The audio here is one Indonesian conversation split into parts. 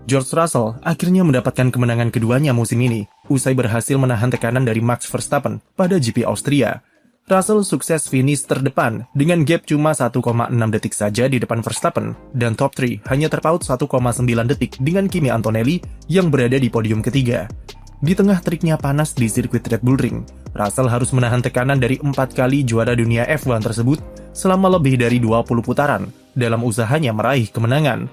George Russell akhirnya mendapatkan kemenangan keduanya musim ini, usai berhasil menahan tekanan dari Max Verstappen pada GP Austria. Russell sukses finish terdepan dengan gap cuma 1,6 detik saja di depan Verstappen, dan top 3 hanya terpaut 1,9 detik dengan Kimi Antonelli yang berada di podium ketiga. Di tengah teriknya panas di sirkuit Red Bull Ring, Russell harus menahan tekanan dari 4 kali juara dunia F1 tersebut selama lebih dari 20 putaran dalam usahanya meraih kemenangan.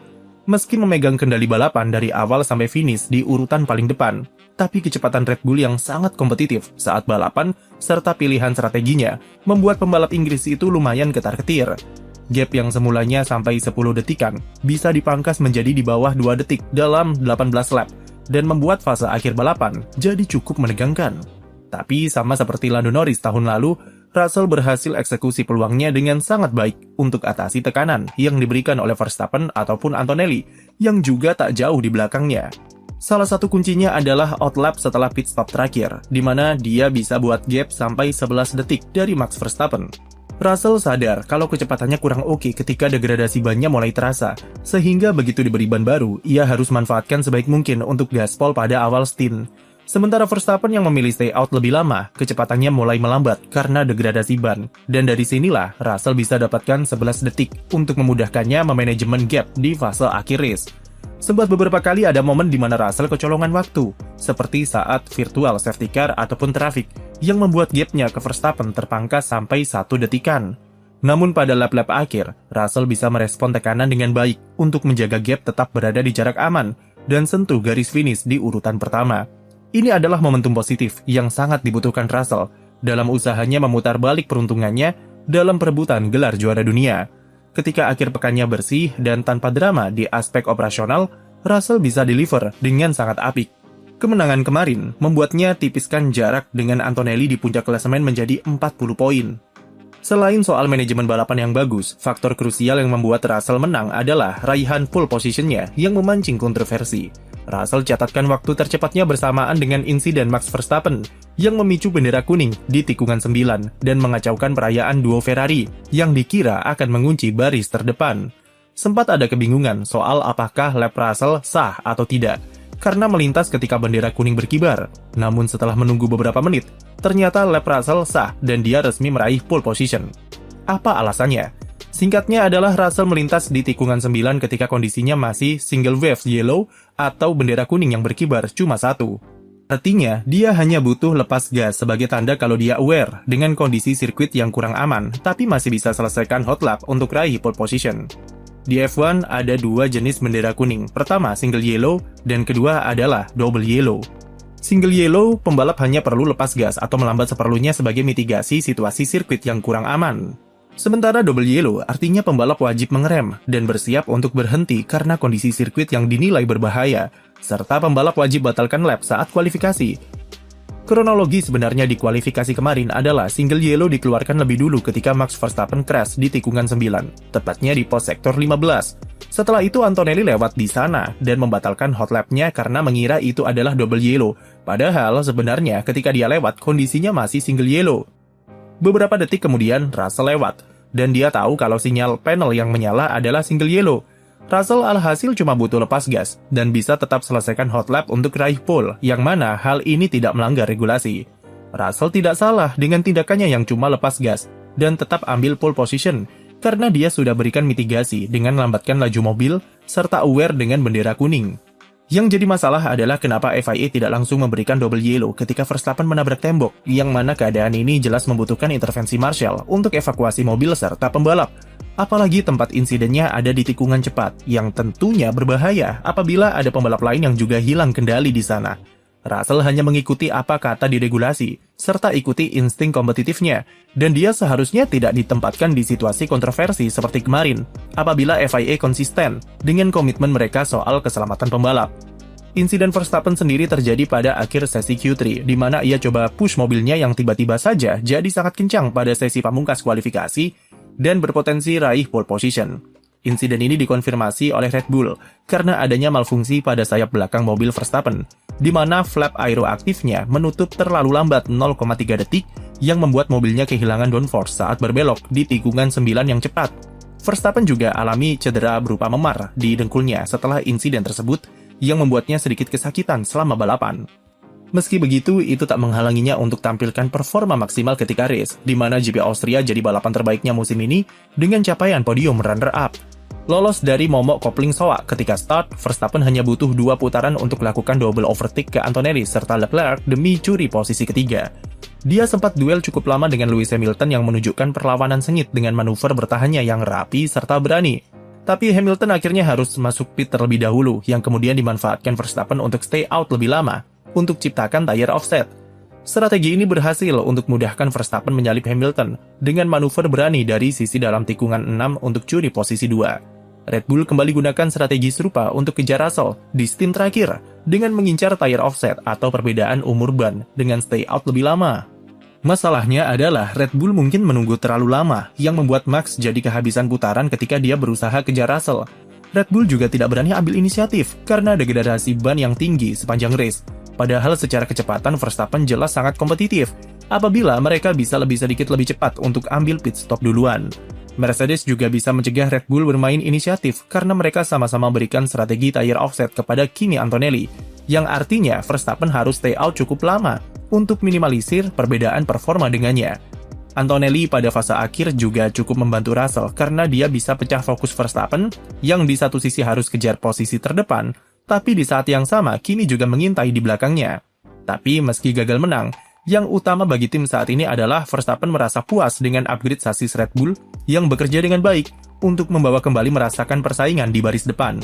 Meski memegang kendali balapan dari awal sampai finish di urutan paling depan, tapi kecepatan Red Bull yang sangat kompetitif saat balapan serta pilihan strateginya membuat pembalap Inggris itu lumayan ketar-ketir. Gap yang semulanya sampai 10 detikan bisa dipangkas menjadi di bawah 2 detik dalam 18 lap dan membuat fase akhir balapan jadi cukup menegangkan. Tapi sama seperti Lando Norris tahun lalu, Russell berhasil eksekusi peluangnya dengan sangat baik untuk atasi tekanan yang diberikan oleh Verstappen ataupun Antonelli yang juga tak jauh di belakangnya. Salah satu kuncinya adalah outlap setelah pit stop terakhir, di mana dia bisa buat gap sampai 11 detik dari Max Verstappen. Russell sadar kalau kecepatannya kurang oke ketika degradasi bannya mulai terasa, sehingga begitu diberi ban baru, ia harus manfaatkan sebaik mungkin untuk gaspol pada awal stint. Sementara Verstappen yang memilih stay out lebih lama, kecepatannya mulai melambat karena degradasi ban. Dan dari sinilah Russell bisa dapatkan 11 detik untuk memudahkannya memanajemen gap di fase akhir race. Sempat beberapa kali ada momen di mana Russell kecolongan waktu, seperti saat virtual safety car ataupun traffic, yang membuat gapnya ke Verstappen terpangkas sampai 1 detikan. Namun pada lap-lap akhir, Russell bisa merespon tekanan dengan baik untuk menjaga gap tetap berada di jarak aman dan sentuh garis finish di urutan pertama. Ini adalah momentum positif yang sangat dibutuhkan Russell dalam usahanya memutar balik peruntungannya dalam perebutan gelar juara dunia. Ketika akhir pekannya bersih dan tanpa drama di aspek operasional, Russell bisa deliver dengan sangat apik. Kemenangan kemarin membuatnya tipiskan jarak dengan Antonelli di puncak klasemen menjadi 40 poin. Selain soal manajemen balapan yang bagus, faktor krusial yang membuat Russell menang adalah raihan pole position-nya yang memancing kontroversi. Russell catatkan waktu tercepatnya bersamaan dengan insiden Max Verstappen yang memicu bendera kuning di tikungan 9 dan mengacaukan perayaan duo Ferrari yang dikira akan mengunci baris terdepan. Sempat ada kebingungan soal apakah lap Russell sah atau tidak, karena melintas ketika bendera kuning berkibar. Namun setelah menunggu beberapa menit, ternyata lap Russell sah dan dia resmi meraih pole position. Apa alasannya? Singkatnya adalah Russell melintas di tikungan 9 ketika kondisinya masih single wave yellow atau bendera kuning yang berkibar cuma satu. Artinya, dia hanya butuh lepas gas sebagai tanda kalau dia aware dengan kondisi sirkuit yang kurang aman, tapi masih bisa selesaikan hot lap untuk raih pole position. Di F1 ada 2 jenis bendera kuning, pertama single yellow dan kedua adalah double yellow. Single yellow, pembalap hanya perlu lepas gas atau melambat seperlunya sebagai mitigasi situasi sirkuit yang kurang aman. Sementara double yellow artinya pembalap wajib mengerem dan bersiap untuk berhenti karena kondisi sirkuit yang dinilai berbahaya, serta pembalap wajib batalkan lap saat kualifikasi. Kronologi sebenarnya di kualifikasi kemarin adalah single yellow dikeluarkan lebih dulu ketika Max Verstappen crash di tikungan 9, tepatnya di pos sektor 15. Setelah itu Antonelli lewat di sana dan membatalkan hot lap-nya karena mengira itu adalah double yellow, padahal sebenarnya ketika dia lewat kondisinya masih single yellow. Beberapa detik kemudian, Russell lewat, dan dia tahu kalau sinyal panel yang menyala adalah single yellow. Russell alhasil cuma butuh lepas gas, dan bisa tetap selesaikan hot lap untuk raih pole, yang mana hal ini tidak melanggar regulasi. Russell tidak salah dengan tindakannya yang cuma lepas gas, dan tetap ambil pole position, karena dia sudah berikan mitigasi dengan melambatkan laju mobil, serta aware dengan bendera kuning. Yang jadi masalah adalah kenapa FIA tidak langsung memberikan double yellow ketika Verstappen menabrak tembok, yang mana keadaan ini jelas membutuhkan intervensi Marshall untuk evakuasi mobil serta pembalap. Apalagi tempat insidennya ada di tikungan cepat, yang tentunya berbahaya apabila ada pembalap lain yang juga hilang kendali di sana. Russell hanya mengikuti apa kata di regulasi, serta ikuti insting kompetitifnya, dan dia seharusnya tidak ditempatkan di situasi kontroversi seperti kemarin, apabila FIA konsisten dengan komitmen mereka soal keselamatan pembalap. Insiden Verstappen sendiri terjadi pada akhir sesi Q3, di mana ia coba push mobilnya yang tiba-tiba saja jadi sangat kencang pada sesi pamungkas kualifikasi, dan berpotensi raih pole position. Insiden ini dikonfirmasi oleh Red Bull karena adanya malfungsi pada sayap belakang mobil Verstappen, di mana flap aeroaktifnya menutup terlalu lambat 0,3 detik yang membuat mobilnya kehilangan downforce saat berbelok di tikungan 9 yang cepat. Verstappen juga alami cedera berupa memar di dengkulnya setelah insiden tersebut, yang membuatnya sedikit kesakitan selama balapan. Meski begitu, itu tak menghalanginya untuk tampilkan performa maksimal ketika race, di mana GP Austria jadi balapan terbaiknya musim ini dengan capaian podium runner-up. Lolos dari momok kopling soa ketika start, Verstappen hanya butuh 2 putaran untuk melakukan double overtake ke Antonelli serta Leclerc demi curi posisi ketiga. Dia sempat duel cukup lama dengan Lewis Hamilton yang menunjukkan perlawanan sengit dengan manuver bertahannya yang rapi serta berani. Tapi Hamilton akhirnya harus masuk pit terlebih dahulu, yang kemudian dimanfaatkan Verstappen untuk stay out lebih lama untuk ciptakan tire offset. Strategi ini berhasil untuk mudahkan Verstappen menyalip Hamilton dengan manuver berani dari sisi dalam tikungan 6 untuk curi posisi 2. Red Bull kembali gunakan strategi serupa untuk kejar Russell di stint terakhir dengan mengincar tire offset atau perbedaan umur ban dengan stay out lebih lama. Masalahnya adalah Red Bull mungkin menunggu terlalu lama yang membuat Max jadi kehabisan putaran ketika dia berusaha kejar Russell. Red Bull juga tidak berani ambil inisiatif karena degradasi ban yang tinggi sepanjang race. Padahal secara kecepatan Verstappen jelas sangat kompetitif apabila mereka bisa lebih sedikit lebih cepat untuk ambil pit stop duluan. Mercedes juga bisa mencegah Red Bull bermain inisiatif karena mereka sama-sama berikan strategi tire offset kepada Kimi Antonelli, yang artinya Verstappen harus stay out cukup lama untuk minimalisir perbedaan performa dengannya. Antonelli pada fase akhir juga cukup membantu Russell karena dia bisa pecah fokus Verstappen yang di satu sisi harus kejar posisi terdepan, tapi di saat yang sama Kimi juga mengintai di belakangnya. Tapi meski gagal menang, yang utama bagi tim saat ini adalah Verstappen merasa puas dengan upgrade sasis Red Bull yang bekerja dengan baik untuk membawa kembali merasakan persaingan di baris depan.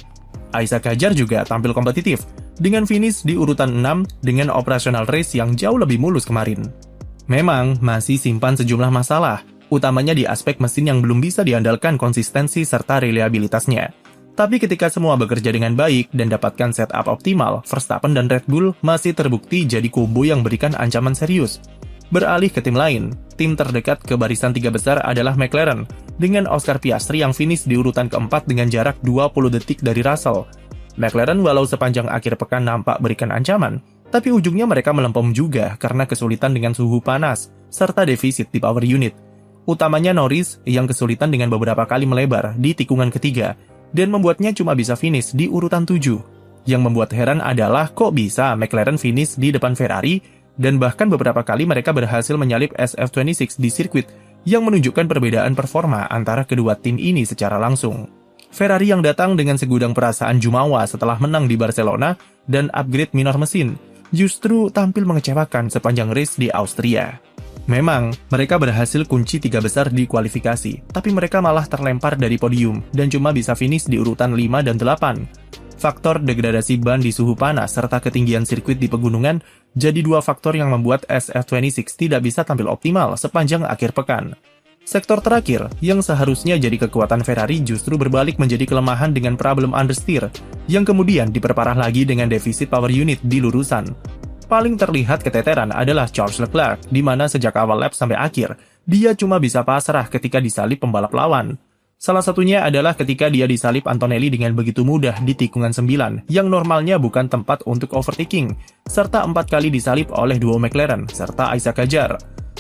Isaac Hadjar juga tampil kompetitif dengan finish di urutan 6 dengan operasional race yang jauh lebih mulus kemarin. Memang masih simpan sejumlah masalah, utamanya di aspek mesin yang belum bisa diandalkan konsistensi serta reliabilitasnya. Tapi ketika semua bekerja dengan baik dan dapatkan setup optimal, Verstappen dan Red Bull masih terbukti jadi combo yang berikan ancaman serius. Beralih ke tim lain, tim terdekat ke barisan 3 besar adalah McLaren, dengan Oscar Piastri yang finish di urutan keempat dengan jarak 20 detik dari Russell. McLaren walau sepanjang akhir pekan nampak berikan ancaman, tapi ujungnya mereka melempem juga karena kesulitan dengan suhu panas, serta defisit di power unit. Utamanya Norris yang kesulitan dengan beberapa kali melebar di tikungan ketiga, dan membuatnya cuma bisa finish di urutan 7. Yang membuat heran adalah kok bisa McLaren finish di depan Ferrari, dan bahkan beberapa kali mereka berhasil menyalip SF26 di sirkuit yang menunjukkan perbedaan performa antara kedua tim ini secara langsung. Ferrari yang datang dengan segudang perasaan jumawa setelah menang di Barcelona dan upgrade minor mesin, justru tampil mengecewakan sepanjang race di Austria. Memang, mereka berhasil kunci 3 besar di kualifikasi, tapi mereka malah terlempar dari podium dan cuma bisa finish di urutan 5 dan 8. Faktor degradasi ban di suhu panas serta ketinggian sirkuit di pegunungan jadi 2 faktor yang membuat SF26 tidak bisa tampil optimal sepanjang akhir pekan. Sektor terakhir, yang seharusnya jadi kekuatan Ferrari justru berbalik menjadi kelemahan dengan problem understeer, yang kemudian diperparah lagi dengan defisit power unit di lurusan. Paling terlihat keteteran adalah Charles Leclerc, di mana sejak awal lap sampai akhir, dia cuma bisa pasrah ketika disalip pembalap lawan. Salah satunya adalah ketika dia disalip Antonelli dengan begitu mudah di tikungan 9, yang normalnya bukan tempat untuk overtaking, serta 4 kali disalip oleh duo McLaren, serta Isaac Hadjar.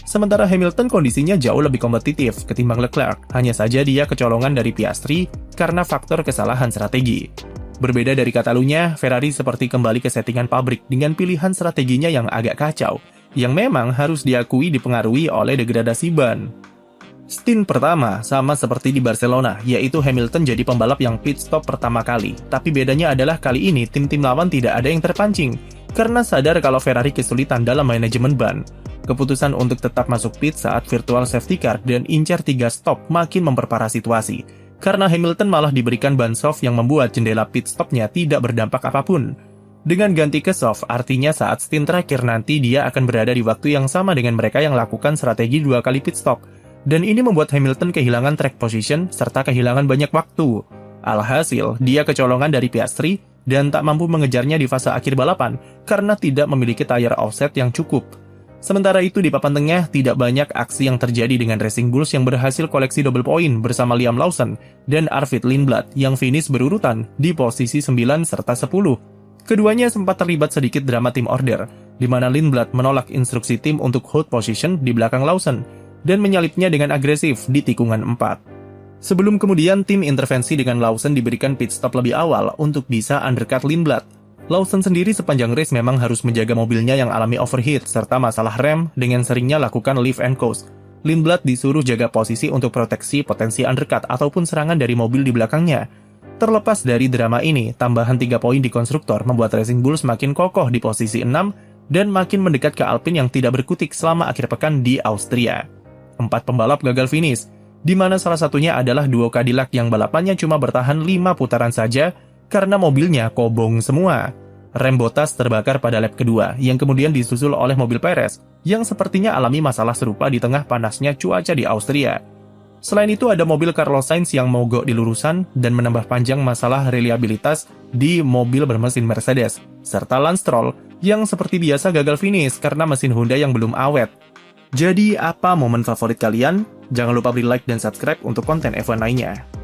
Sementara Hamilton kondisinya jauh lebih kompetitif ketimbang Leclerc, hanya saja dia kecolongan dari Piastri karena faktor kesalahan strategi. Berbeda dari Catalunya, Ferrari seperti kembali ke settingan pabrik dengan pilihan strateginya yang agak kacau, yang memang harus diakui dipengaruhi oleh degradasi ban. Stint pertama sama seperti di Barcelona, yaitu Hamilton jadi pembalap yang pit stop pertama kali. Tapi bedanya adalah kali ini tim-tim lawan tidak ada yang terpancing, karena sadar kalau Ferrari kesulitan dalam manajemen ban. Keputusan untuk tetap masuk pit saat virtual safety car dan incar 3 stop makin memperparah situasi. Karena Hamilton malah diberikan ban soft yang membuat jendela pit stopnya tidak berdampak apapun. Dengan ganti ke soft, artinya saat stint terakhir nanti dia akan berada di waktu yang sama dengan mereka yang lakukan strategi 2 kali pit stop. Dan ini membuat Hamilton kehilangan track position serta kehilangan banyak waktu. Alhasil, dia kecolongan dari Piastri dan tak mampu mengejarnya di fase akhir balapan karena tidak memiliki tire offset yang cukup. Sementara itu di papan tengah, tidak banyak aksi yang terjadi dengan Racing Bulls yang berhasil koleksi double point bersama Liam Lawson dan Arvid Lindblad yang finish berurutan di posisi 9 serta 10. Keduanya sempat terlibat sedikit drama tim order, di mana Lindblad menolak instruksi tim untuk hold position di belakang Lawson dan menyalipnya dengan agresif di tikungan 4. Sebelum kemudian tim intervensi dengan Lawson diberikan pit stop lebih awal untuk bisa undercut Lindblad. Lawson sendiri sepanjang race memang harus menjaga mobilnya yang alami overheat serta masalah rem dengan seringnya lakukan lift and coast. Lindblad disuruh jaga posisi untuk proteksi potensi undercut ataupun serangan dari mobil di belakangnya. Terlepas dari drama ini, tambahan 3 poin di konstruktor membuat Racing Bull semakin kokoh di posisi 6 dan makin mendekat ke Alpine yang tidak berkutik selama akhir pekan di Austria. 4 pembalap gagal finish, di mana salah satunya adalah duo Cadillac yang balapannya cuma bertahan 5 putaran saja karena mobilnya kobong semua. Rem Bottas terbakar pada lap kedua, yang kemudian disusul oleh mobil Perez, yang sepertinya alami masalah serupa di tengah panasnya cuaca di Austria. Selain itu ada mobil Carlos Sainz yang mogok di lurusan dan menambah panjang masalah reliabilitas di mobil bermesin Mercedes, serta Lance Stroll yang seperti biasa gagal finish karena mesin Honda yang belum awet. Jadi apa momen favorit kalian? Jangan lupa beri like dan subscribe untuk konten F1 lainnya.